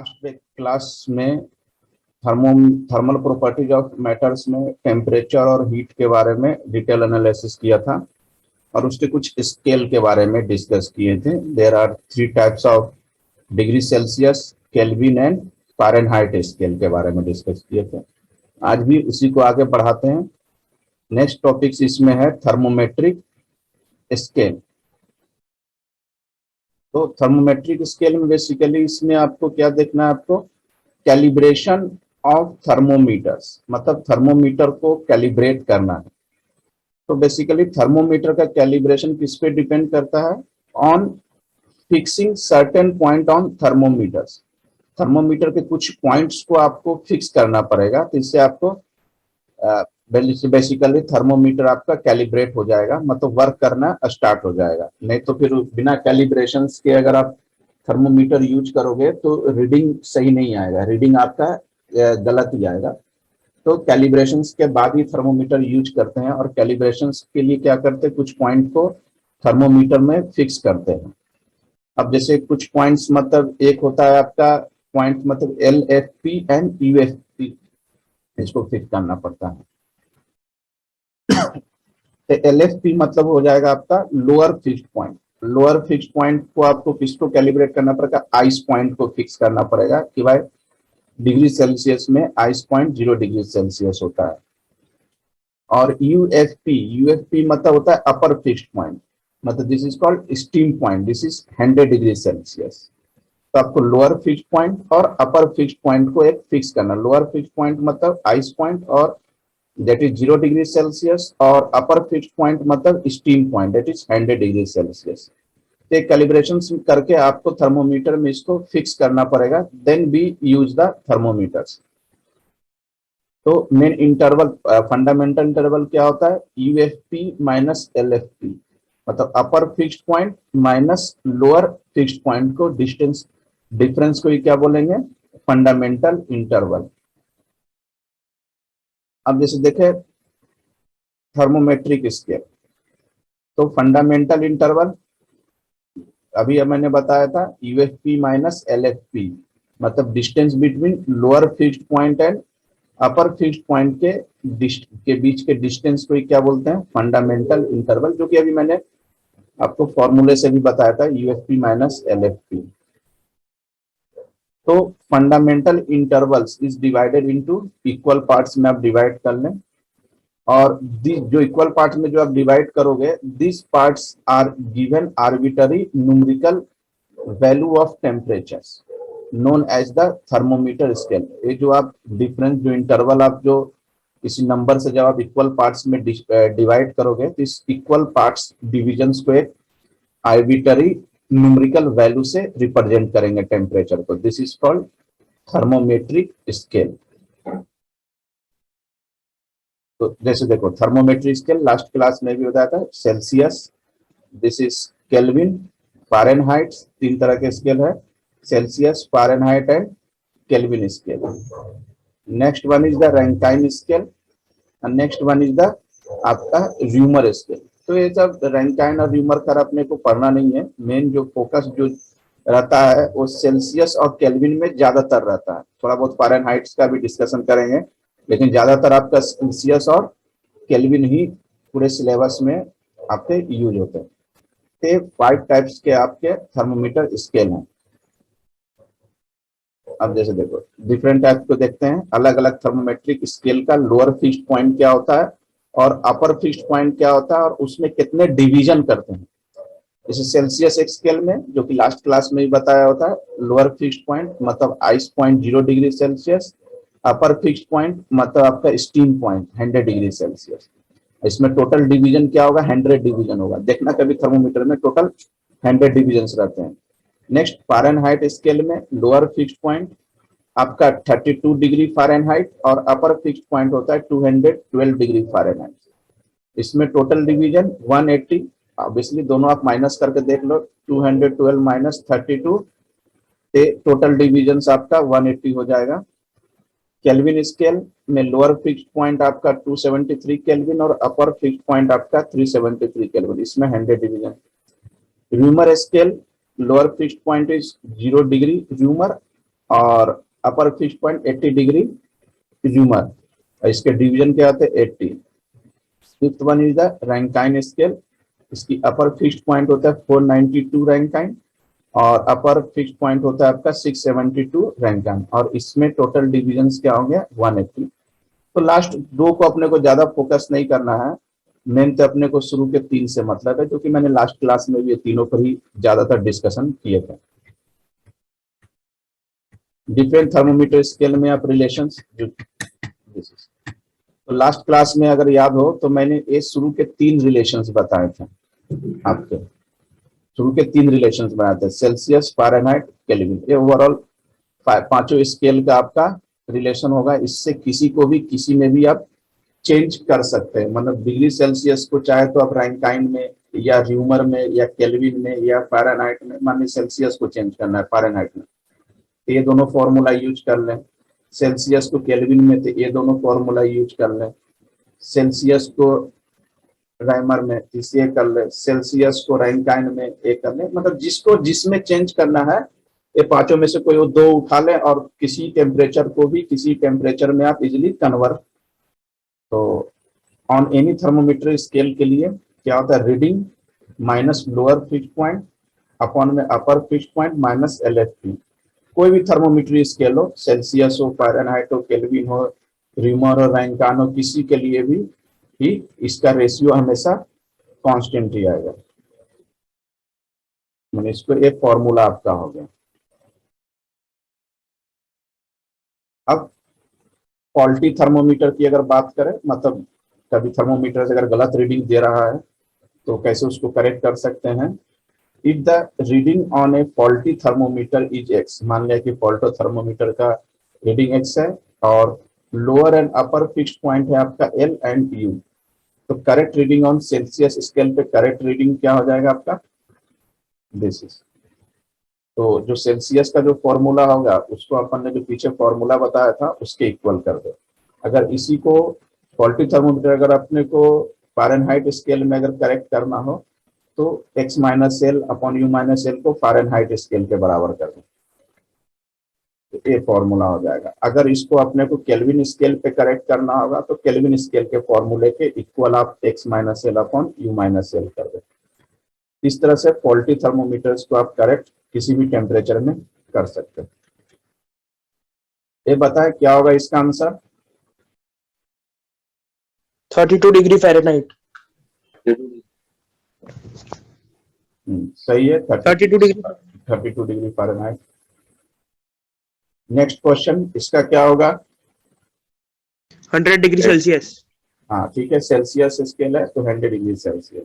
Last class में thermal properties of matters में temperature और हीट के बारे में डिटेल एनालिसिस किया था और उसके कुछ स्केल के बारे में डिस्कस किए थे। There are 3 types of degree Celsius, Kelvin and Fahrenheit scale के बारे में डिस्कस किए थे। आज भी उसी को आगे बढ़ाते हैं। नेक्स्ट टॉपिक इसमें है थर्मोमेट्रिक स्केल। तो थर्मोमेट्रिक स्केल में बेसिकली इसमें आपको क्या देखना है, आपको कैलिब्रेशन ऑफ थर्मोमीटर्स, मतलब थर्मोमीटर को कैलिब्रेट करना है। तो बेसिकली थर्मोमीटर का कैलिब्रेशन किस पे डिपेंड करता है? On fixing certain point on thermometers. Thermometer के कुछ पॉइंट्स को आपको फिक्स करना पड़ेगा, तो इससे आपको बेसिकली थर्मोमीटर आपका कैलिब्रेट हो जाएगा, मतलब वर्क करना स्टार्ट हो जाएगा। नहीं तो फिर बिना कैलिब्रेशंस के अगर आप थर्मोमीटर यूज करोगे तो रीडिंग सही नहीं आएगा, रीडिंग आपका गलत ही आएगा। तो कैलिब्रेशंस के बाद ही थर्मोमीटर यूज करते हैं, और कैलिब्रेशंस के लिए क्या करते हैं, कुछ पॉइंट को थर्मोमीटर में फिक्स करते हैं। अब जैसे कुछ पॉइंट्स, मतलब एक होता है आपका पॉइंट, मतलब LFP एंड UFP, इसको फिक्स करना पड़ता है। तो LFP मतलब हो जाएगा आपका lower fixed point. Lower fixed point को आपको किसको कैलिब्रेट करना पड़ेगा? आइस पॉइंट को फिक्स करना पड़ेगा कि भाई डिग्री सेल्सियस में आइस पॉइंट 0 डिग्री सेल्सियस होता है। और UFP मतलब होता है अपर फिक्स्ड पॉइंट, मतलब this is called steam point, this is 100 degree Celsius. तो आपको लोअर फिक्स्ड पॉइंट और अपर फिक्स्ड पॉइंट को एक फिक्स करना। लोअर फिक्स्ड पॉइंट मतलब आइस पॉइंट और that is 0 डिग्री सेल्सियस, और अपर फिक्स्ड पॉइंट मतलब steam point, that is 100 degree Celsius. तो कैलिब्रेशन करके आपको थर्मोमीटर में इसको फिक्स करना पड़ेगा, then we use the thermometers. तो मेन इंटरवल, फंडामेंटल इंटरवल क्या होता है? UFP माइनस LFP, मतलब upper fixed point minus lower fixed point को डिफरेंस को क्या बोलेंगे? Fundamental interval. अब जैसे देखें थर्मोमेट्रिक स्केल, तो फंडामेंटल इंटरवल अभी मैंने बताया था UFP माइनस LFP, मतलब distance between lower fixed point and upper fixed point के बीच के डिस्टेंस को क्या बोलते हैं? फंडामेंटल इंटरवल, जो कि अभी मैंने आपको फॉर्मूले से भी बताया था, UFP माइनस LFP। तो fundamental intervals is divided into equal parts में आप डिवाइड कर लें, और जो इक्वल पार्ट्स में जो आप डिवाइड करोगे, this parts are given arbitrary numerical value of temperatures known as the thermometer scale. ये जो आप डिफरेंस, जो इंटरवल आप जो किसी नंबर से जब आप इक्वल पार्ट्स में डिवाइड करोगे, तो इस इक्वल पार्ट्स डिविजन्स को एक आर्बिट्ररी न्यूमेरिकल वैल्यू से रिप्रेजेंट करेंगे टेम्परेचर को। This is called thermometric scale. तो जैसे देखो थर्मोमेट्रिक स्केल लास्ट क्लास में भी बताया था, Celsius, this is kelvin, Fahrenheit, 3 तरह के स्केल है, Celsius, Fahrenheit and kelvin scale. Next one is the Rankine scale, and next one is the आपका र्यूमर स्केल। तो ये सब रैंकाइन और र्यूमर का अपने को पढ़ना नहीं है, मेन जो फोकस जो रहता है वो सेल्सियस और केल्विन में ज्यादातर रहता है। थोड़ा बहुत फ़ारेनहाइट का भी डिस्कशन करेंगे, लेकिन ज्यादातर आपका सेल्सियस और केल्विन ही पूरे सिलेबस में आपके यूज होते हैं। तो 5 टाइप्स के आपके थर्मोमीटर स्केल हैं। अब जैसे देखो डिफरेंट टाइप को देखते हैं, अलग अलग थर्मोमेट्रिक स्केल का लोअर फिक्स्ड पॉइंट क्या होता है और अपर फिक्स्ड पॉइंट क्या होता है, और उसमें कितने डिवीजन करते हैं। जैसे सेल्सियस स्केल में, जो कि लास्ट क्लास में भी बताया होता है, लोअर फिक्स्ड पॉइंट मतलब आइस पॉइंट 0 डिग्री सेल्सियस, अपर फिक्स्ड पॉइंट मतलब आपका स्टीम पॉइंट 100 डिग्री सेल्सियस। इसमें टोटल डिवीजन क्या होगा? 100 डिवीजन होगा। देखना कभी थर्मोमीटर में टोटल 100 डिवीजन रहते हैं। नेक्स्ट फ़ारेनहाइट स्केल में लोअर फिक्स्ड पॉइंट आपका 32 डिग्री फ़ारेनहाइट और अपर फिक्स्ड पॉइंट होता है 212 डिग्री फ़ारेनहाइट। इसमें टोटल डिवीजन 180, ऑब्वियसली दोनों आप माइनस करके देख लो, 212 माइनस 32, टोटल डिवीजन आपका 180 हो जाएगा। केल्विन स्केल में लोअर फिक्स्ड पॉइंट आपका 273 केल्विन और अपर फिक्स्ड पॉइंट आपका 373 केल्विन, इसमें 100 division. Reaumur scale, lower fixed point is 0 degree Reaumur और upper fix point 80 degree Reaumur, इसके डिवीजन क्या आते हैं 80। Fifth one is the Rankine scale, इसकी अपर फिक्स्ड पॉइंट होता है 492 रैंकाइन और अपर फिक्स्ड पॉइंट होता है आपका 672 रैंकाइन, और इसमें टोटल डिविजन्स क्या हो गया 180। तो लास्ट दो को अपने को ज्यादा फोकस नहीं करना है, मेन तो अपने को शुरू के तीन से मतलब है, क्योंकि मैंने लास्ट क्लास में भी ये तीनों पर ही ज्यादातर डिस्कशन किए थे। डिफरेंट थर्मोमीटर स्केल में आप रिलेशंस, तो लास्ट क्लास में अगर याद हो तो मैंने ये शुरू के तीन रिलेशंस बताए थे आपके, शुरू के तीन रिलेशंस बनाए थे, सेल्सियस, फ़ारेनहाइट, केल्विन। ये ओवरऑल पांचों स्केल का आपका रिलेशन होगा। इससे किसी को भी किसी में भी आप चेंज कर सकते हैं, मतलब डिग्री सेल्सियस को चाहे तो आप रैंकाइन में या र्यूमर में या केल्विन में या फ़ारेनहाइट में, मान ली सेल्सियस को चेंज करना है फ़ारेनहाइट में तो ये दोनों फॉर्मूला यूज कर लें, सेल्सियस को केल्विन में तो ये दोनों फॉर्मूला यूज कर लें, सेल्सियस को राइमर में इसे कर ले, सेल्सियस को रैंकाइन में ये कर ले, मतलब जिसको जिसमें चेंज करना है ये पांचों में से कोई वो दो उठा ले और किसी टेम्परेचर को भी किसी टेम्परेचर में आप इजिली कन्वर्ट। तो ऑन एनी थर्मोमीटर स्केल के लिए क्या होता है, reading minus lower fix point upon में upper fix point minus LFP। कोई भी थर्मोमीटर स्केल हो, सेल्सियस हो, फ़ारेनहाइट हो, केल्विन हो, र्यूमर हो, रैंकाइन हो, किसी के लिए भी इसका रेशियो हमेशा कांस्टेंट ही आएगा। मैंने इसको एक फॉर्मूला आपका हो गया। अब फॉल्टी थर्मोमीटर की अगर बात करें, मतलब कभी थर्मोमीटर से अगर गलत रीडिंग दे रहा है तो कैसे उसको करेक्ट कर सकते हैं। If the reading on A faulty thermometer is x, मान लिया कि फॉल्टो थर्मोमीटर का रीडिंग x है और lower and upper fixed point है आपका L एंड U, तो correct reading on Celsius scale पे करेक्ट रीडिंग क्या हो जाएगा आपका दिस इज। तो जो सेल्सियस का जो फॉर्मूला होगा उसको अपन ने जो पीछे फॉर्मूला बताया था उसके इक्वल कर दो। अगर इसी को फॉल्टी थर्मोमीटर अगर अपने को फ़ारेनहाइट स्केल में अगर करेक्ट करना हो तो x minus L upon you minus L को फ़ारेनहाइट स्केल के बराबर कर दो, तो ये फॉर्मूला हो जाएगा। अगर इसको अपने को केल्विन स्केल पे करेक्ट करना होगा तो केल्विन स्केल के फॉर्मूले के इक्वल आप x minus L upon you minus L कर दो। इस तरह से फॉल्टी थर्मोमीटर्स को आप करेक्ट किसी भी टेम्परेचर में कर सकते हैं। ये बताएं क्या होगा इसका आंसर, 32 डिग्री फ़ारेनहाइट। सही है, 32 डिग्री फ़ारेनहाइट। नेक्स्ट क्वेश्चन इसका क्या होगा, 100 डिग्री सेल्सियस। हाँ ठीक है, सेल्सियस स्केल है तो 100 डिग्री सेल्सियस।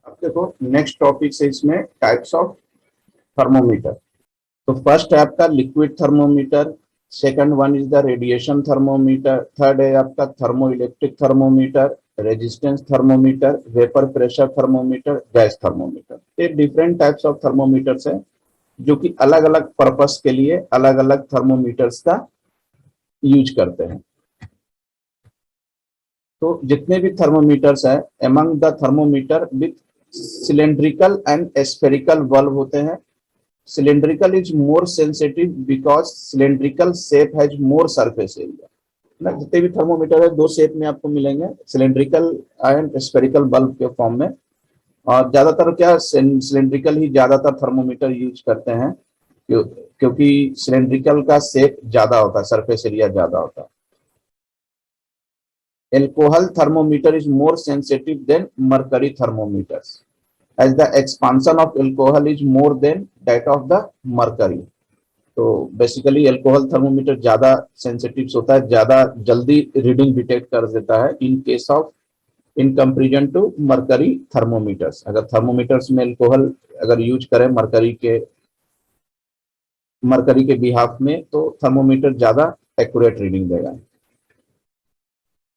अब देखो नेक्स्ट टॉपिक से इसमें टाइप्स ऑफ थर्मोमीटर। तो फर्स्ट है आपका liquid thermometer, second one is the radiation thermometer, third है आपका thermo electric thermometer, resistance thermometer, vapour pressure thermometer, gas thermometer. ये डिफरेंट टाइप्स ऑफ थर्मोमीटर्स है जो कि अलग अलग पर्पस के लिए अलग अलग थर्मोमीटर्स का यूज करते हैं। तो जितने भी थर्मोमीटर्स है among the thermometer with cylindrical and spherical bulb होते हैं। cylindrical is more sensitive because cylindrical shape has more surface area। ना जितने भी थर्मोमीटर है दो शेप में आपको मिलेंगे, सिलेंड्रिकल एंड स्फेरिकल बल्ब के फॉर्म में, और ज्यादातर क्या सिलेंड्रिकल ही ज्यादातर थर्मोमीटर यूज करते हैं क्योंकि सिलेंड्रिकल का शेप ज्यादा होता है, सरफेस एरिया ज्यादा होता है। Alcohol thermometer is more sensitive then mercury thermometers as the expansion of alcohol is more than that of the mercury। तो बेसिकली अल्कोहल थर्मोमीटर ज्यादा सेंसिटिव होता है, ज्यादा जल्दी रीडिंग डिटेक्ट कर देता है in case of in comparison to mercury thermometers. अगर थर्मोमीटर्स में अल्कोहल अगर यूज करें मर्करी के बिहाफ में तो थर्मोमीटर ज्यादा एक्यूरेट रीडिंग देगा।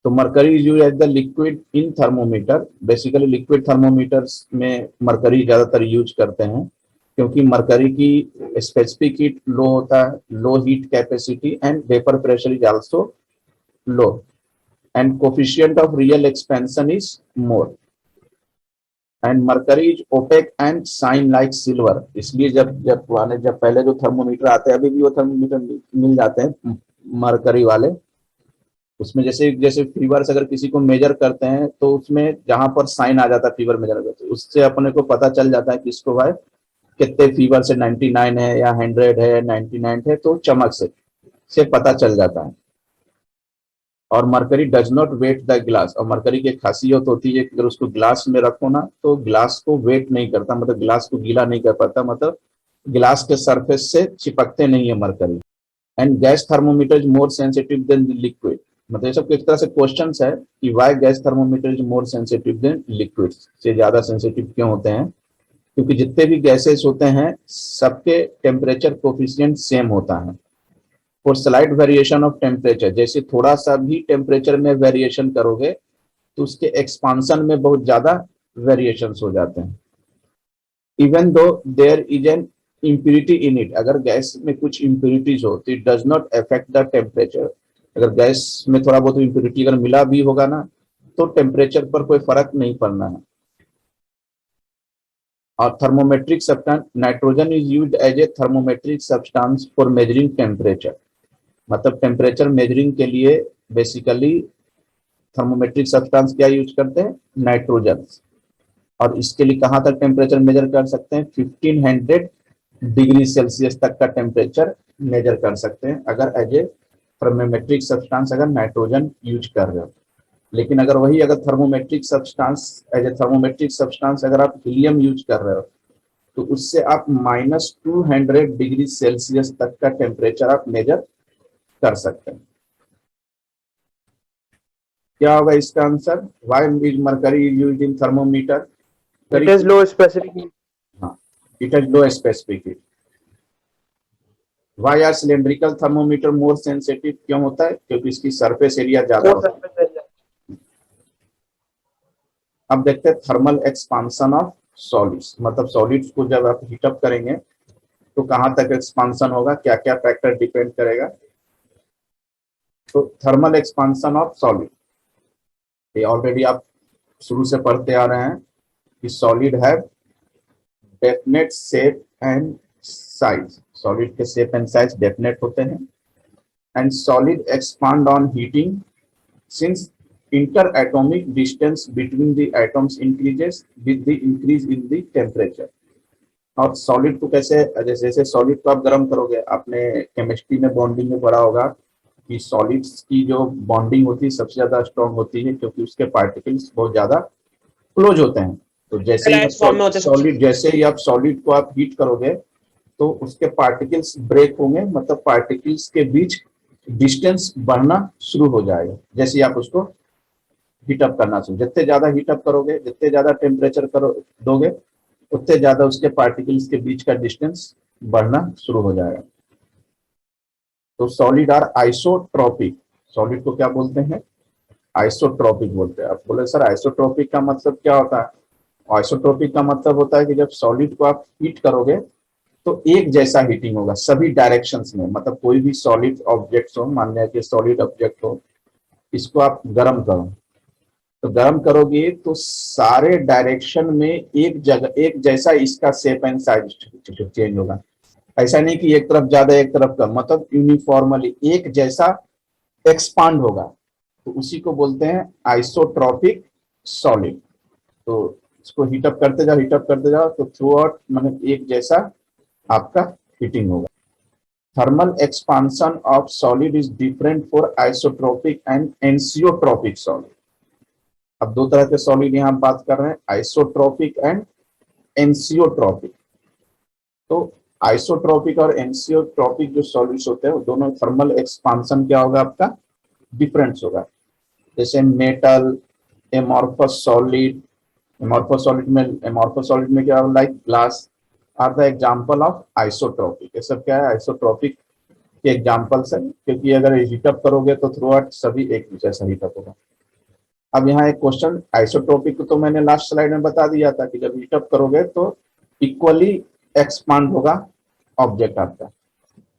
तो mercury is used as the liquid in thermometer. Basically liquid thermometers में मरकरी ज्यादातर यूज करते हैं क्योंकि मरकरी की स्पेसिफिक हीट लो होता है, low heat capacity and vapour pressure is also low and coefficient of real expansion is more. And mercury is opaque and shine like silver. इसलिए जब पहले जो थर्मोमीटर आते हैं, अभी भी वो थर्मोमीटर मिल जाते हैं मरकरी वाले, उसमें जैसे जैसे फीवर से अगर किसी को मेजर करते हैं तो उसमें जहां पर साइन आ जाता है फीवर मेजर करते, उससे अपने को पता चल जाता है कि इसको भाई कितने फीवर से 99 है या 100 है 99 है, तो चमक से पता चल जाता है। और mercury does not wet the glass, और मरकरी की खासियत होती है कि अगर उसको ग्लास में रखो ना तो ग्लास को वेट नहीं करता, मतलब ग्लास को गीला नहीं कर पाता, मतलब ग्लास के सरफेस से चिपकते नहीं है mercury. And gas thermometer is more sensitive than liquid, मतलब ये सब एक तरह से क्वेश्चन है कि why gas thermometer is more sensitive than liquid, से ज्यादा सेंसिटिव क्यों होते हैं, क्योंकि जितने भी गैसेस होते हैं सबके टेम्परेचर कोफिशिएंट सेम होता है। For slight variation of temperature, जैसे थोड़ा सा भी टेम्परेचर में वेरिएशन करोगे तो उसके एक्सपांशन में बहुत ज्यादा वेरिएशन हो जाते हैं। Even though there is an impurity in it, अगर गैस में कुछ इम्प्यूरिटीज हो तो it does not affect the temperature, अगर गैस में थोड़ा बहुत इम्प्यूरिटी अगर मिला भी होगा ना तो टेम्परेचर पर कोई फर्क नहीं पड़ना है। और thermometric substance, nitrogen is used as a thermometric substance for measuring temperature, मतलब टेम्परेचर मेजरिंग के लिए बेसिकली थर्मोमेट्रिक सब्सटेंस क्या यूज करते हैं, नाइट्रोजन। और इसके लिए कहां तक टेम्परेचर मेजर कर सकते हैं, 1500 डिग्री सेल्सियस तक का टेम्परेचर मेजर कर सकते हैं अगर एज ए थर्मोमेट्रिक सब्सटेंस अगर नाइट्रोजन यूज कर रहे हो। लेकिन अगर वही अगर thermometric substance as a thermometric substance अगर आप हीलियम यूज कर रहे हो तो उससे आप -200 डिग्री सेल्सियस तक का टेम्परेचर आप मेजर कर सकते हैं। क्या होगा इसका answer, why is mercury used in thermometer, It has low specific heat. हाँ, it has low specific heat. Why are cylindrical thermometer more sensitive, क्यों होता है, क्योंकि इसकी सरफेस एरिया ज्यादा More होता है। surface area. अब देखते हैं थर्मल एक्सपांशन ऑफ सॉलिड्स, मतलब सॉलिड्स को जब आप हीटअप करेंगे तो कहां तक एक्सपांशन होगा, क्या क्या फैक्टर डिपेंड करेगा। तो थर्मल एक्सपांशन ऑफ सॉलिड, ये ऑलरेडी आप शुरू से पढ़ते आ रहे हैं कि सॉलिड है definite shape and size, solid के शेप एंड साइज डेफिनेट होते हैं। And solid expand on heating since interatomic distance between the atoms increases with the increase in the temperature। और सॉलिड को कैसे, जैसे जैसे सॉलिड को आप गर्म करोगे, आपने केमिस्ट्री में बॉन्डिंग में पढ़ा होगा कि सॉलिड्स की जो बॉन्डिंग होती है सबसे ज्यादा स्ट्रॉन्ग होती है क्योंकि उसके पार्टिकल्स बहुत ज्यादा क्लोज होते हैं। तो जैसे ही Alliance form में होते हैं सॉलिड जैसे ही आप सॉलिड को आप हीट करोगे तो उसके पार्टिकल्स ब्रेक होंगे, मतलब पार्टिकल्स के बीच डिस्टेंस बढ़ना शुरू हो जाएगा जैसे ही आप उसको हीटअप करना चाहिए। जितने ज्यादा हीटअप करोगे, जितने ज्यादा टेम्परेचर करो दोगे, उतने ज्यादा उसके पार्टिकल्स के बीच का डिस्टेंस बढ़ना शुरू हो जाएगा। तो सॉलिड आर आइसोट्रॉपिक, सॉलिड को क्या बोलते हैं, आइसोट्रॉपिक बोलते हैं। आप बोले सर आइसोट्रॉपिक का मतलब क्या होता है, आइसोट्रॉपिक का मतलब होता है कि जब सॉलिड को आप हीट करोगे तो एक जैसा हीटिंग होगा सभी डायरेक्शंस में, मतलब कोई भी सॉलिड ऑब्जेक्ट हो, मान लिया कि सॉलिड ऑब्जेक्ट हो, इसको आप गर्म करो तो गर्म करोगे तो सारे डायरेक्शन में एक जगह एक जैसा इसका शेप एंड साइज चेंज होगा। ऐसा नहीं कि एक तरफ ज्यादा एक तरफ कम, मतलब यूनिफॉर्मली एक जैसा एक्सपांड होगा, तो उसी को बोलते हैं आइसोट्रॉपिक सॉलिड। तो इसको हीटअप करते जाओ तो थ्रू आउट मतलब एक जैसा आपका हीटिंग होगा। Thermal expansion of solid is different for isotropic and anisotropic solid. अब दो तरह के सॉलिड यहाँ बात कर रहे हैं, आइसोट्रॉपिक एंड एंसियोट्रॉपिक। तो आइसोट्रॉपिक और एंसियोट्रॉपिक जो सॉलिड्स होते हैं वो दोनों थर्मल एक्सपांशन क्या होगा आपका डिफरेंस होगा। जैसे metal, amorphous solid, amorphous solid में क्या होगा, like glass are the example of isotropic. ये सब क्या है, आइसोट्रॉपिक के एग्जांपल्स है, क्योंकि अगर हीटअप करोगे तो थ्रू आउट सभी एक जैसा हीटअप होगा। अब यहाँ एक क्वेश्चन, आइसोट्रॉपिक को तो मैंने लास्ट स्लाइड में बता दिया था कि जब हीटअप करोगे तो इक्वली एक्सपांड होगा ऑब्जेक्ट आपका।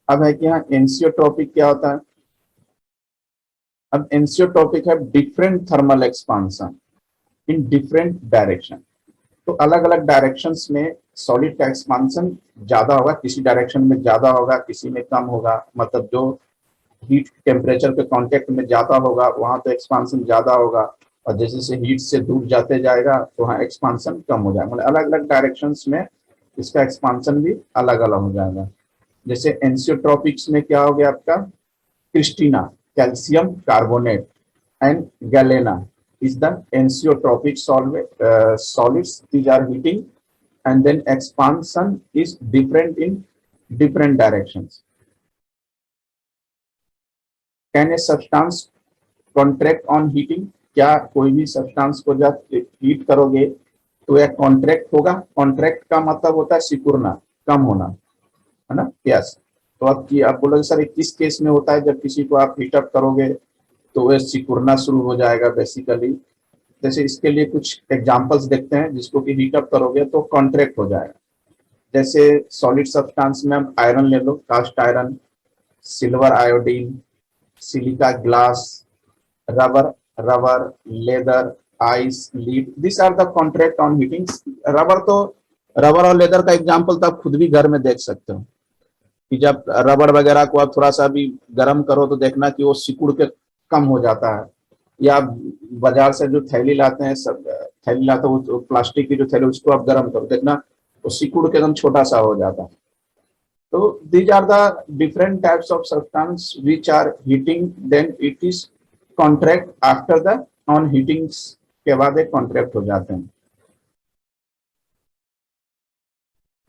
अब है कि यहाँ एंसियोट्रॉपिक क्या होता है, अब एंसियोट्रॉपिक है different thermal expansion in different direction. तो अलग अलग डायरेक्शंस में सॉलिड का एक्सपांसन ज्यादा होगा, किसी डायरेक्शन में ज्यादा होगा, किसी में कम होगा। मतलब जो हीट टेम्परेचर के कांटेक्ट में ज्यादा होगा वहां तो एक्सपांसन ज्यादा होगा, और जैसे जैसे हीट से दूर जाते जाएगा तो वहाँ एक्सपांसन कम हो जाएगा। मतलब अलग अलग डायरेक्शंस में इसका एक्सपांसन भी अलग अलग हो जाएगा। जैसे एंसियोट्रॉपिक्स में क्या हो गया आपका, crystalline, calcium carbonate and galena is the anechotropic solids. These are heating and then expansion is different in different directions. Can a substance contract on heating? क्या कोई भी सब्सटेंस को जब हीट करोगे तो यह कॉन्ट्रैक्ट होगा। कॉन्ट्रैक्ट का मतलब होता है सिकुड़ना, कम होना, है ना। यस। तो आप बोलोगे सर किस केस में होता है, जब किसी को आप हीटअप करोगे तो वह सिकुड़ना शुरू हो जाएगा बेसिकली। जैसे इसके लिए कुछ एग्जांपल्स देखते हैं, जिसको कि हीटअप करोगे तो कॉन्ट्रैक्ट हो जाएगा। जैसे सॉलिड सब्सटेंस में हम आयरन ले लो, cast iron, silver iodine, silica glass, rubber rubber, leather, ice, lead, this are the contract on heating. Rubber और लेदर का एग्जाम्पल तो आप खुद भी घर में देख सकते हो कि जब रबर वगैरह को आप थोड़ा सा भी गर्म करो तो देखना कि वो सिकुड़ के कम हो जाता है। या बाजार से जो थैली लाते हैं, सब थैली लाते हैं, वो प्लास्टिक की जो थैली, उसको आप गर्म करो, देखना वो सिकुड़ के एकदम छोटा सा हो जाता है। तो these are the different types of substance which are heating, then it is contract after the on heatings के बाद एक कॉन्ट्रैक्ट हो जाते हैं।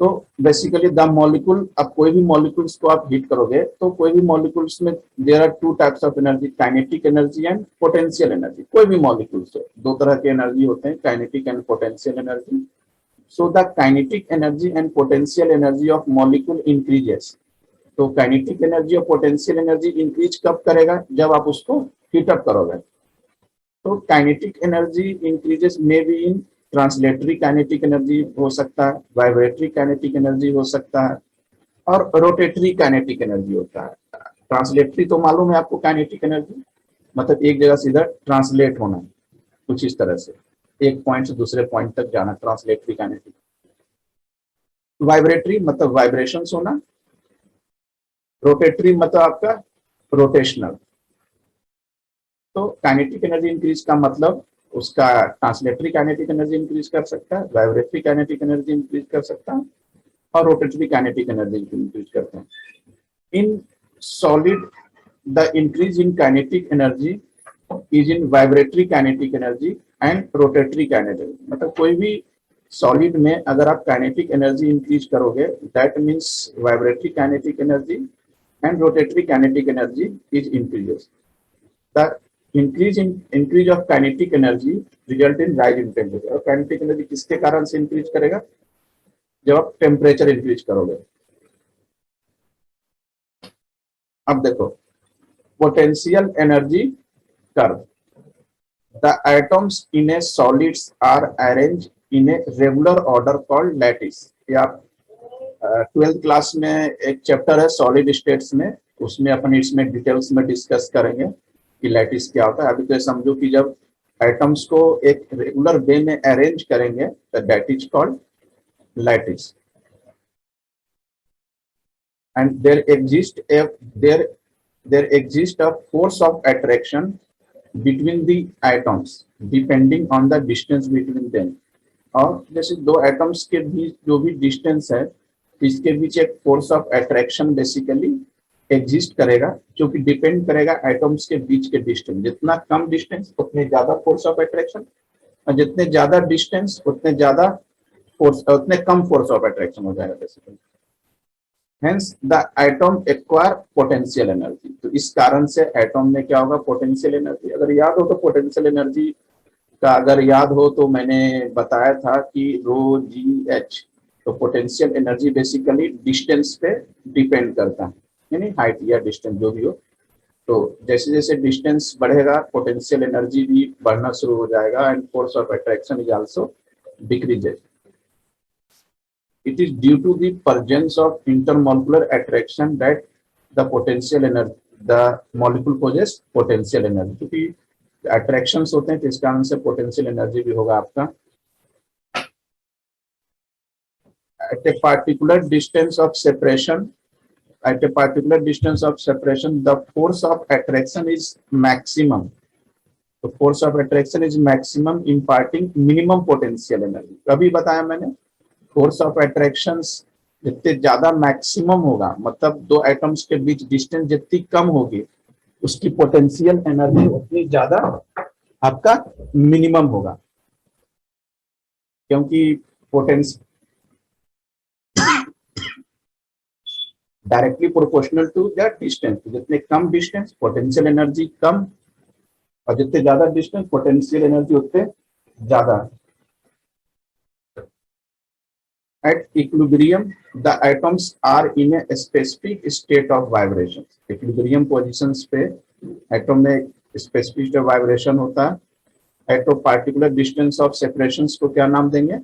तो बेसिकली द मॉलिक्यूल, अब कोई भी मॉलिक्यूल्स को आप हीट करोगे तो कोई भी मॉलिक्यूल्स में there are two types of energy, kinetic energy and potential energy. कोई भी मॉलिक्यूल्स हो, दो तरह के एनर्जी होते हैं, kinetic and potential energy. So the kinetic energy and potential energy of molecule increases. तो काइनेटिक एनर्जी और पोटेंशियल एनर्जी इंक्रीज कब करेगा, जब आप उसको हीटअप करोगे। तो kinetic energy increases may be in translatory kinetic energy हो सकता है, वाइब्रेटरी काइनेटिक एनर्जी हो सकता है, और रोटेटरी काइनेटिक एनर्जी होता है। ट्रांसलेटरी तो मालूम है आपको, काइनेटिक एनर्जी मतलब एक जगह से इधर ट्रांसलेट होना, कुछ इस तरह से एक पॉइंट से दूसरे पॉइंट तक जाना, ट्रांसलेटरी काइनेटिक। वाइब्रेटरी मतलब वाइब्रेशंस होना, रोटेटरी मतलब आपका रोटेशनल। तो काइनेटिक एनर्जी इंक्रीज का मतलब उसका ट्रांसलेटरी काइनेटिक एनर्जी इंक्रीज कर सकता है, वाइब्रेटरी काइनेटिक एनर्जी इंक्रीज कर सकता है, और रोटेटरी काइनेटिक एनर्जी इंक्रीज करते हैं। In solid the increase in kinetic energy is in vibratory kinetic energy and rotatory kinetic. मतलब कोई भी सॉलिड में अगर आप काइनेटिक एनर्जी इंक्रीज करोगे, that means vibratory kinetic energy and rotatory kinetic energy is increases. The increase of kinetic energy result in rise in temperature। और kinetic energy किसके कारण से इंक्रीज करेगा, जब आप टेम्परेचर इंक्रीज करोगे। अब देखो potential energy curve. The atoms in a solids are arrange in a regular order called lattice. ये आप 12th क्लास में एक चैप्टर है सॉलिड स्टेट्स में, उसमें अपन इसमें डिटेल्स में डिस्कस करेंगे कि लैटिस क्या होता है। अभी तो समझो कि जब एटम्स को एक रेगुलर वे में अरेंज करेंगे तो that is called lattice. And there exist a force of attraction between the atoms depending on the distance between them. और जैसे दो एटम्स के बीच जो भी डिस्टेंस है, इसके बीच एक force of attraction basically exist करेगा, जो कि डिपेंड करेगा एटम्स के बीच के डिस्टेंस। जितना कम डिस्टेंस उतने ज्यादा फोर्स ऑफ अट्रैक्शन, और जितने ज्यादा डिस्टेंस उतने ज्यादा फोर्स, उतने कम फोर्स ऑफ अट्रैक्शन हो जाएगा basically. Hence the atom acquire potential energy. तो इस कारण से एटम में क्या होगा, पोटेंशियल एनर्जी। अगर याद हो तो पोटेंशियल एनर्जी का अगर याद हो तो मैंने बताया था कि रो जी एच। तो पोटेंशियल एनर्जी बेसिकली डिस्टेंस पे डिपेंड करता है, यानी हाइट या डिस्टेंस जो भी हो। तो जैसे जैसे डिस्टेंस बढ़ेगा पोटेंशियल एनर्जी भी बढ़ना शुरू हो जाएगा, and force of attraction is also decreases. It is due to the presence of intermolecular attraction that the potential energy, the molecule possess potential energy. क्योंकि अट्रैक्शंस होते हैं तो इस कारण से पोटेंशियल एनर्जी भी होगा आपका। at a particular distance of separation, at a particular distance of separation, the force of attraction is maximum. The force of attraction is maximum, imparting minimum potential energy. अभी बताया मैंने, force of attractions जितने ज्यादा maximum होगा, मतलब दो atoms के बीच distance जितनी कम होगी, उसकी पोटेंशियल एनर्जी उतनी ज्यादा आपका मिनिमम होगा, क्योंकि potential directly proportional to the distance. जितने कम डिस्टेंस पोटेंशियल एनर्जी कम, और जितने ज्यादा डिस्टेंस पोटेंशियल एनर्जी उतने ज्यादा। At equilibrium, the atoms are in a specific state of vibration. Equilibrium positions पे एटम में स्पेसिफिक वाइब्रेशन होता है। At a particular distance of separations को क्या नाम देंगे?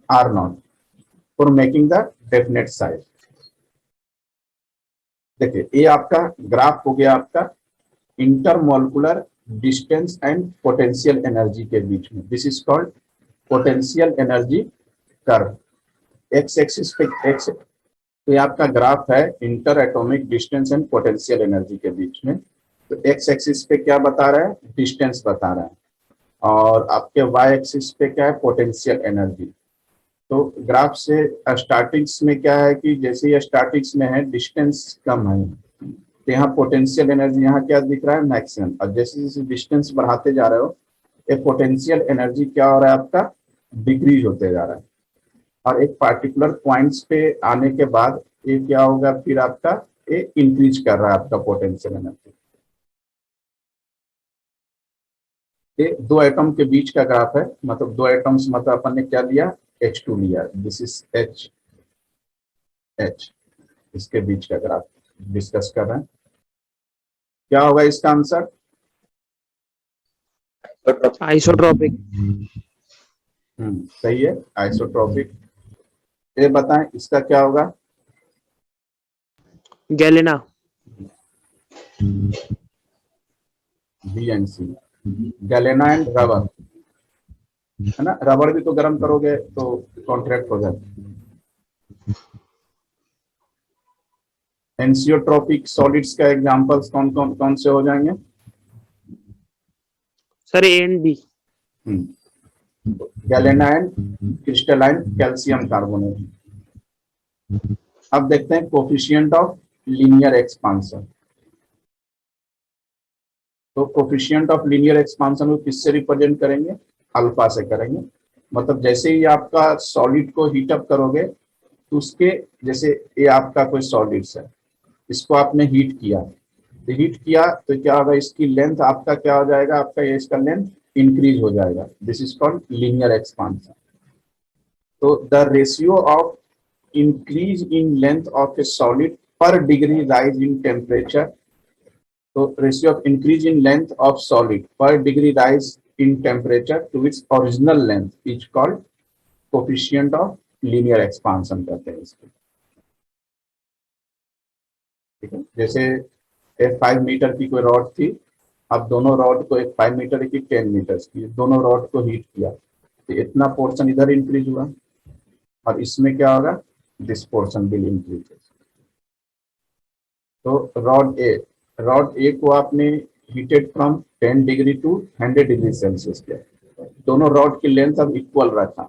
R0 for making the definite size। देखिए ये आपका ग्राफ हो गया आपका intermolecular distance and potential energy के बीच में। This is called potential energy curve. X axis पे एक्स, तो ये आपका ग्राफ है inter atomic distance and potential energy के बीच में। तो एक्स एक्सिस पे क्या बता रहा है? डिस्टेंस बता रहा है, और आपके वाई एक्सिस पे क्या है? Potential energy. तो ग्राफ से स्टार्टिंग्स में क्या है कि जैसे ये स्टार्टिंग्स में है डिस्टेंस कम है, तो यहाँ पोटेंशियल एनर्जी यहाँ क्या दिख रहा है? मैक्सिमम। और जैसे जैसे डिस्टेंस बढ़ाते जा रहे हो, ये पोटेंशियल एनर्जी क्या हो रहा है आपका? डिक्रीज होते जा रहा है। और एक पार्टिकुलर पॉइंट्स पे आने के बाद ये क्या होगा? फिर आपका ये इंक्रीज कर रहा है आपका पोटेंशियल एनर्जी। ये दो एटम के बीच का ग्राफ है, मतलब दो एटम्स, मतलब अपन ने क्या लिया? H2 लिया। दिस इज H, इसके बीच का ग्राफ डिस्कस कर रहे हैं। क्या होगा इसका आंसर? आइसोट्रोपिक। सही है, आइसोट्रोपिक। ये बताएं इसका क्या होगा? Galena. B and c, galena and rubber, है ना? रबर भी तो गर्म करोगे तो कॉन्ट्रैक्ट हो जाए। एंसियोट्रोपिक सॉलिड्स का एग्जांपल्स कौन से हो जाएंगे? Sir a and b. Galena and crystalline calcium carbonate. अब देखते हैं कोफिशिएंट ऑफ लीनियर एक्सपांशन। तो कोफिशिएंट ऑफ लीनियर एक्सपांशन को किससे रिप्रेजेंट करेंगे? अल्फा से करेंगे। मतलब जैसे ही आपका सॉलिड को हीट अप करोगे तो उसके, जैसे ये आपका कोई सॉलिड्स है, इसको आपने हीट किया, तो हीट किया तो क्या होगा? इसकी लेंथ आपका क्या हो जाएगा? आपका ये इसका लेंथ इंक्रीज हो जाएगा। This is called linear expansion. तो the ratio of increase in length of a solid per degree rise in temperature, तो ratio of increase in length of solid per degree rise in temperature to its original length is called coefficient of linear expansion कहते हैं इसको। ठीक है, जैसे एक 5 metre की कोई रॉड थी, अब दोनों रॉड को, एक 5 मीटर की 10 मीटर की, दोनों रॉड को हीट किया तो इतना पोर्शन इधर इंक्रीज हुआ, और इसमें क्या होगा? This portion will increase. तो रॉड ए को आपने heated from 10 degree to 100 degree Celsius पे। दोनों रॉड की लेंथ अब इक्वल रखा,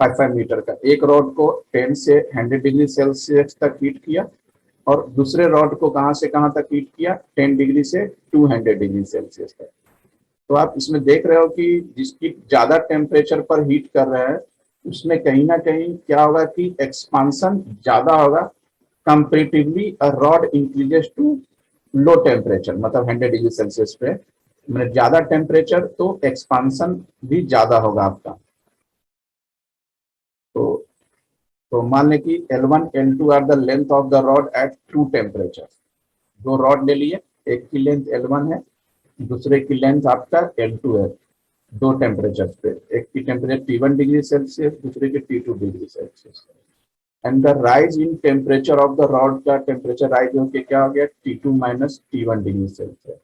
5 मीटर का। एक रॉड को 10 से 100 डिग्री सेल्सियस तक हीट किया, और दूसरे रॉड को कहां से कहां तक हीट किया? 10 डिग्री से 200 डिग्री सेल्सियस तक। तो आप इसमें देख रहे हो कि जिसकी ज्यादा टेम्परेचर पर हीट कर रहे हैं उसमें कहीं ना कहीं क्या होगा कि एक्सपांशन ज्यादा होगा comparatively a rod increases to low temperature, मतलब 100 डिग्री सेल्सियस पे, मतलब ज्यादा टेम्परेचर तो एक्सपांशन भी ज्यादा होगा आपका। तो मान लें कि L1 L2 are the length of the rod at 2 temperature. दो रॉड ले लिए, एक की लेंथ L1 है, दूसरे की लेंथ आपका L2 है, दो टेम्परेचर पे। एक की टेम्परेचर T1 डिग्री सेल्सियस, दूसरे की T2 degree Celsius. And the rise in temperature of the rod का टेम्परेचर राइज होकर क्या हो गया? T2 minus T1 degree Celsius.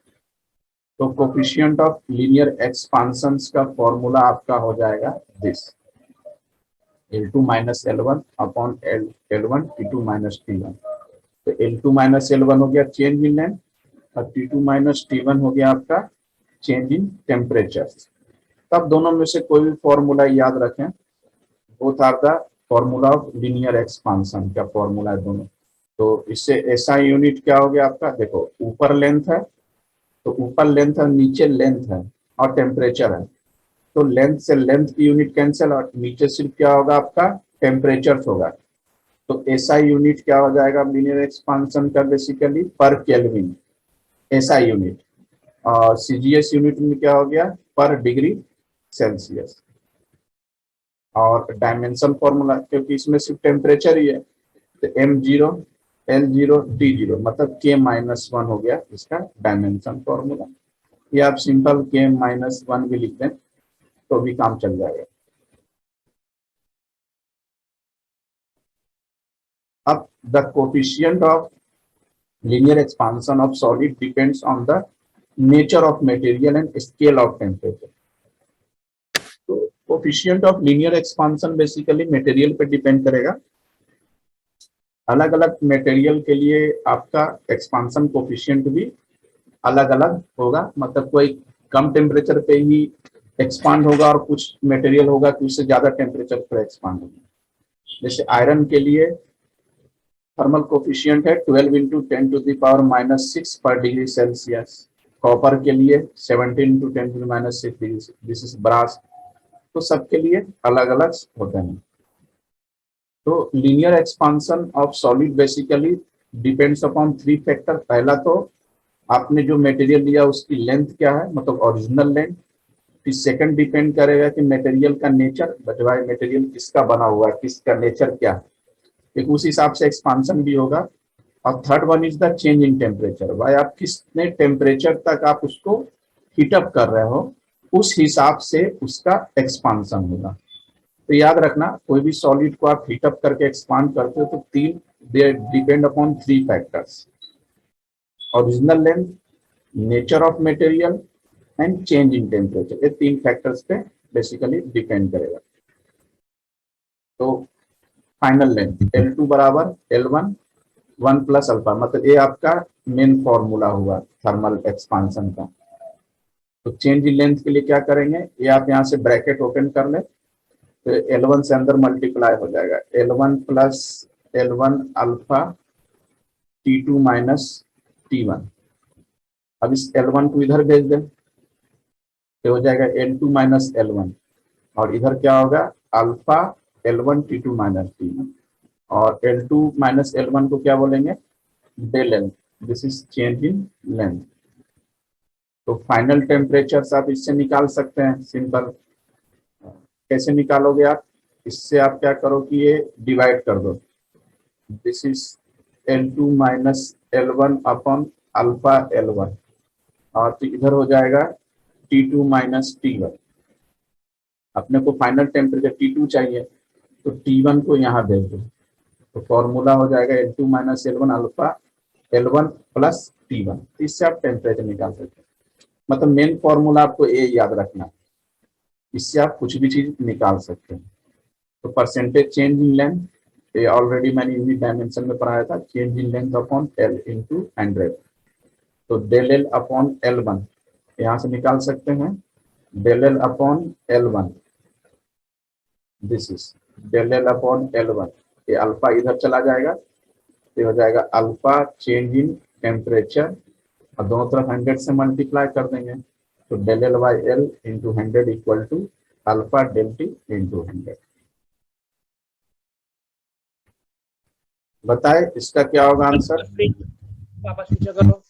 तो कोफिशिएंट ऑफ लीनियर एक्सपांशन का फॉर्मूला आपका हो जाएगा this. L2 minus L1 upon L1 T2 minus T1। तो L2 माइनस L1 हो गया चेंज इन लेंथ और T2 माइनस T1 हो गया आपका चेंज इन टेम्परेचर। तब दोनों में से कोई भी फॉर्मूला याद रखें, both are the formula of linear expansion का फॉर्मूला है दोनों। तो इससे ऐसा यूनिट क्या हो गया आपका, देखो ऊपर लेंथ है तो ऊपर लेंथ है, नीचे लेंथ है और टेम्परेचर है, तो लेंथ से लेंथ की यूनिट कैंसिल और नीचे सिर्फ क्या होगा आपका टेम्परेचर होगा। तो ऐसा यूनिट क्या हो जाएगा लीनियर एक्सपांशन का, बेसिकली पर केल्विन ऐसा यूनिट। और सीजीएस यूनिट में क्या हो गया पर डिग्री सेल्सियस। और डायमेंशन फॉर्मूला क्योंकि इसमें सिर्फ टेम्परेचर ही है, तो M0 L0 D0 मतलब K-1 हो गया इसका डायमेंशन फॉर्मूला। ये आप सिंपल K-1 भी लिख दें तो भी काम चल जाएगा। अब the coefficient of linear expansion of solid depends on the nature of material and scale of temperature। तो coefficient of linear expansion basically material पे डिपेंड करेगा। अलग अलग मटेरियल के लिए आपका एक्सपांशन कोफिशिएंट भी अलग अलग होगा, मतलब कोई कम टेम्परेचर पे ही एक्सपांड होगा और कुछ मटेरियल होगा कि उससे ज्यादा टेम्परेचर पर एक्सपांड होगा। जैसे आयरन के लिए थर्मल कोफिशिएंट है 12 इंटू 10⁻⁻6 पर डिग्री सेल्सियस। कॉपर के लिए 17 into 10⁻6 degree, this is brass. तो सबके लिए अलग अलग होते हैं। तो linear expansion of solid basically depends upon 3 factor. पहला तो आपने जो मटेरियल लिया उसकी लेंथ क्या है, मतलब ओरिजिनल लेंथ। फिर सेकंड डिपेंड करेगा कि मटेरियल का नेचर, भाई मटेरियल किसका बना हुआ है, किसका नेचर क्या है, एक उस हिसाब से एक्सपांशन भी होगा। और third one is the change in temperature, भाई आप कितने टेम्परेचर तक आप उसको हीटअप कर रहे हो उस हिसाब से उसका एक्सपांशन होगा। तो याद रखना कोई भी सॉलिड को आप हीटअप करके एक्सपांड करते हो तो they depend upon 3 factors, original length, nature of material and change in temperature. ये 3 फैक्टर्स पे बेसिकली डिपेंड करेगा। तो फाइनल लेंथ L2 बराबर L1 1 प्लस अल्फा, मतलब ये आपका मेन फॉर्मूला हुआ थर्मल एक्सपांशन का। तो चेंज इन लेंथ के लिए क्या करेंगे, ये आप यहाँ से ब्रैकेट ओपन कर ले तो L1 से अंदर मल्टीप्लाई हो जाएगा L1 plus L1 alpha T2 minus T1। अब इस L1 को इधर भेज दें तो हो जाएगा L2 माइनस L1 और इधर क्या होगा alpha L1 T2 minus T1। और L2 माइनस L1 को क्या बोलेंगे del L, this is change in length. तो फाइनल टेम्परेचर आप इससे निकाल सकते हैं सिंपल। कैसे निकालोगे आप, इससे आप क्या करो कि ये डिवाइड कर दो, this is L2 minus L1 upon alpha L1 और तो इधर हो जाएगा T2 माइनस T1। अपने को फाइनल टेम्परेचर T2 चाहिए तो T1 को यहाँ भेज दो, तो फॉर्मूला हो जाएगा L2 minus L1 alpha L1 plus T1। इससे आप टेम्परेचर निकाल सकते हैं। मतलब मेन फॉर्मूला आपको ये याद रखना है, इससे आप कुछ भी चीज निकाल सकते हैं। तो परसेंटेज चेंज इन लेंथ, ये ऑलरेडी मैंने यूनिट डायमेंशन में पढ़ाया था, change in length upon L into 100। तो डेल L अपॉन L1 यहाँ से निकाल सकते हैं, del L upon L1, this is del L upon L1। ये अल्फा इधर चला जाएगा तो हो जाएगा अल्फा चेंज इन टेम्परेचर और दोनों तरफ 100 से मल्टीप्लाई कर देंगे तो del L by L into 100 equal to alpha del T into 100। बताए इसका क्या होगा आंसर। वापस पूछा करो।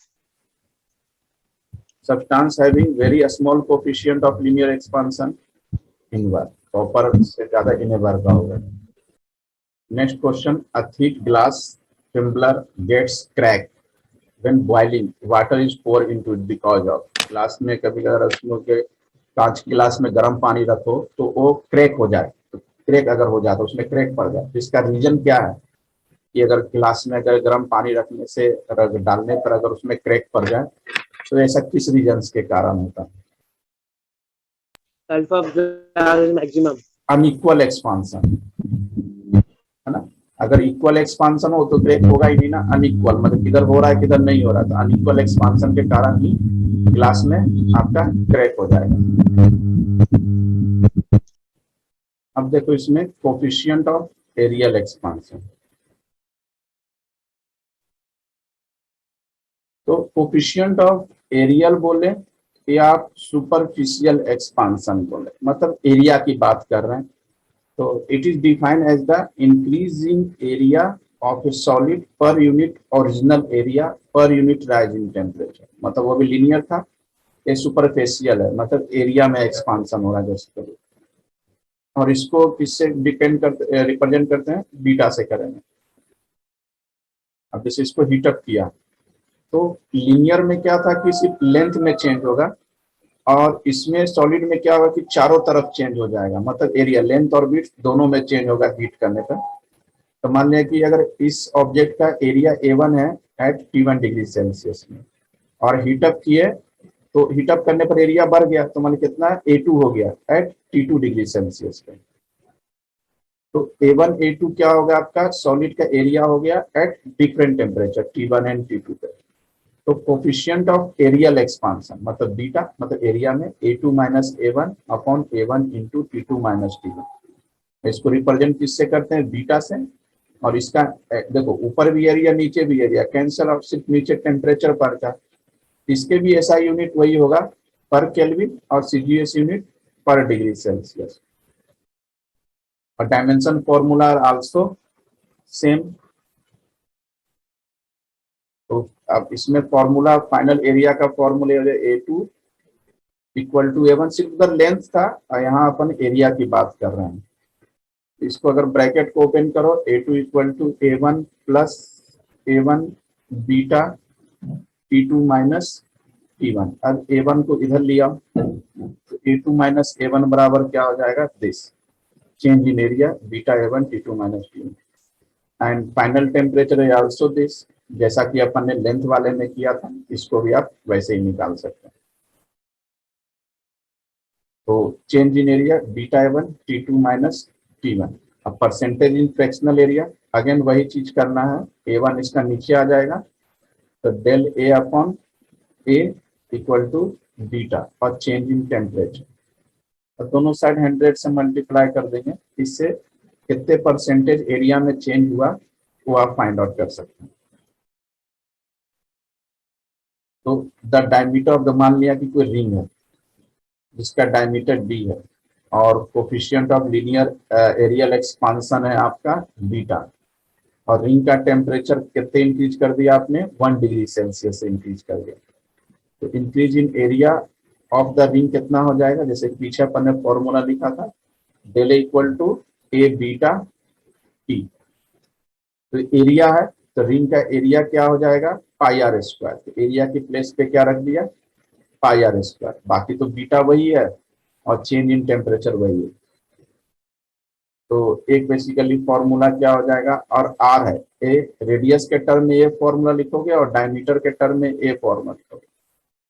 Substance having very small coefficient of linear expansion inward, copper से ज्यादा इनवर्ट का होगा। Next question, a thick glass tumbler gets cracked when boiling, water is poured into it because of। Glass में कभी अगर उसमें के कांच की गिलास में गर्म पानी रखो तो वो क्रैक हो जाए, तो क्रैक अगर हो जाए तो उसमें क्रैक पड़ जाए, तो इसका रीजन क्या है कि अगर गिलास में अगर गर्म पानी रखने से डालने पर अगर उसमें क्रैक पड़ जाए तो ऐसा किस रीजन के कारण होता है। अल्फा मैक्सिमम अनइक्वल एक्सपांसन, है ना। अगर इक्वल एक्सपांसन हो तो क्रैक होगा ही नहीं ना, अनइक्वल मतलब किधर हो रहा है किधर नहीं हो रहा, तो अनइक्वल एक्सपांसन के कारण ही ग्लास में आपका क्रैक हो जाएगा। अब देखो इसमें कोफिशिएंट ऑफ एरियल एक्सपांसन, तो कोफिशिएंट ऑफ एरियल बोले या आप सुपरफिशियल एक्सपांसन बोले, मतलब एरिया की बात कर रहे हैं, तो it is defined as the increasing area of a solid per unit original area per unit rising temperature, मतलब वो भी लीनियर था, ये सुपरफिशियल है, मतलब एरिया में एक्सपांसन हो रहा है जैसे, और इसको किससे डिपेंड करते रिप्रेजेंट करते हैं, बीटा से करेंगे। अब जैसे इसको हीटअप किया तो लीनियर में क्या था कि सिर्फ लेंथ में चेंज होगा, और इसमें सॉलिड में क्या होगा कि चारों तरफ चेंज हो जाएगा, मतलब एरिया लेंथ और विड्थ दोनों में चेंज होगा हीट करने पर। तो मान लिया कि अगर इस ऑब्जेक्ट का एरिया A1 है एट T1 डिग्री सेल्सियस में, और हीटअप किए तो हीटअप करने पर एरिया बढ़ गया, तो मान कितना है A2 हो गया एट T2 डिग्री सेल्सियस पे। तो A1 A2 क्या होगा आपका, सॉलिड का एरिया हो गया at different temperature T1 and T2 पे। तो कोफिशिएंट ऑफ एरियल एक्सपांसन मतलब बीटा, मतलब एरिया में A2 minus A1 upon A1 into T2 minus T1। इसको रिप्रेजेंट किससे करते हैं, बीटा से। और इसका देखो ऊपर भी एरिया नीचे भी एरिया कैंसल, और सिर्फ नीचे टेम्परेचर पर था, इसके भी ऐसा यूनिट वही होगा पर केल्विन, और CGS unit per degree Celsius, और dimension formula are also same. तो अब इसमें फॉर्मूला फाइनल एरिया का formula A2 equal to A1, सिर्फ उधर लेंथ था और यहाँ अपन एरिया की बात कर रहे हैं। इसको अगर ब्रैकेट को ओपन करो, A2 equal to A1 plus A1 beta T2 minus T1। अब A1 को इधर लिया तो A2 माइनस A1 बराबर क्या हो जाएगा, this change in area beta A1 T2 minus T1, and final temperature है आल्सो दिस, जैसा कि अपन ने लेंथ वाले में किया था, इसको भी आप वैसे ही निकाल सकते हैं। तो change in area beta A1 T2 minus T1। अब percentage in fractional area, again वही चीज करना है, A1 इसका नीचे आ जाएगा, तो del A upon A equal to beta, और चेंज इन टेम्परेचर, और दोनों साइड 100 से मल्टीप्लाई कर देंगे, इससे कितने परसेंटेज एरिया में चेंज हुआ वो आप फाइंड आउट कर सकते हैं। तो द डायमीटर ऑफ द, मान लिया कि कोई रिंग है जिसका डायमीटर D है, और coefficient of linear areal expansion है आपका बीटा, और रिंग का टेम्परेचर कितने इंक्रीज कर दिया आपने, 1 डिग्री सेल्सियस से इंक्रीज कर दिया, तो increase in area of the ring कितना हो जाएगा, जैसे पीछे अपन ने फॉर्मूला लिखा था, del equal to A beta T। तो एरिया है तो रिंग का एरिया क्या हो जाएगा, पाई आर स्क्वायर, तो एरिया की प्लेस पे क्या रख दिया, पाई आर स्क्वायर, बाकी तो बीटा वही है और चेंज इन टेम्परेचर वही है। तो एक बेसिकली फॉर्मूला क्या हो जाएगा, और आर है, ए रेडियस के टर्म में ये फॉर्मूला लिखोगे और डायमीटर के टर्म में ए फॉर्मूला लिखोगे,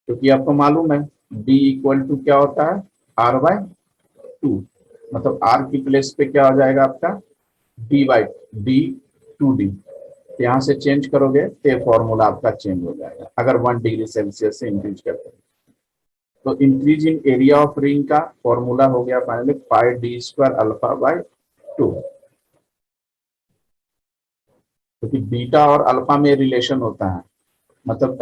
क्योंकि आपको मालूम है डी इक्वल टू क्या होता है, आर बाय 2, मतलब आर की प्लेस पे क्या हो जाएगा आपका, डी बाई D2D, यहाँ से चेंज करोगे तो ये फॉर्मूला आपका चेंज हो जाएगा अगर 1 डिग्री सेल्सियस से इंक्रीज करते हैं। तो increase in area of ring का फॉर्मूला हो गया finally pi D square alpha by 2, क्योंकि बीटा और अल्फा में रिलेशन होता है, मतलब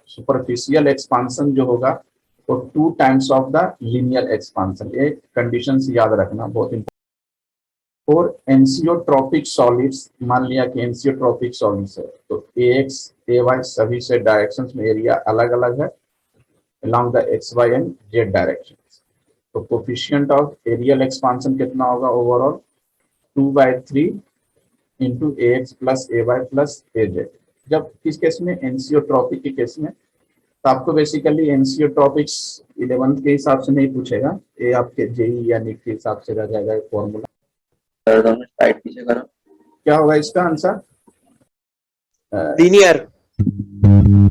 सुपरफिशियल एक्सपांसन जो होगा वो 2 times of the linear expansion, ये कंडीशन याद रखना बहुत इंपॉर्टेंट। और एनसीओट्रॉपिक सॉलिड्स, मान लिया कि एनसीओट्रॉपिक सॉलिड्स है, तो AX AY सभी से डायरेक्शंस में एरिया अलग अलग है along the XY and Z directions। तो कोफिशिएंट ऑफ एरियल एक्सपांसन कितना होगा overall, 2/3 into AX plus AY plus AZ। जब किस केस में, एनसीओट्रॉपिक के केस में, तो आपको बेसिकली एनसीओट्रॉपिक्स 11th के हिसाब से नहीं पूछेगा, ये आपके जेई या नीट के हिसाब से रह जाएगा फॉर्मूला। क्या होगा इसका आंसर, लीनियर,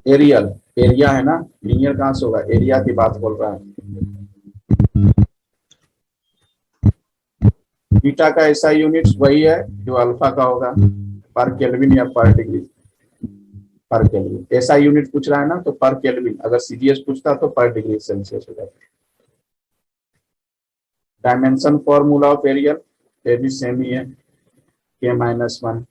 एरियल, एरिया है ना, लीनियर कहाँ से होगा, एरिया की बात बोल रहा है। बीटा का एसआई यूनिट्स वही है जो अल्फा का होगा, पर केल्विन या पर डिग्री, पर केल्विन। एसआई यूनिट पूछ रहा है ना, तो पर केल्विन, अगर सीजीएस पूछता तो पर डिग्री सेल्सियस हो जाएगा। डायमेंशन फॉर्मूला ऑफ एरिया ये भी सेम ही है, k-1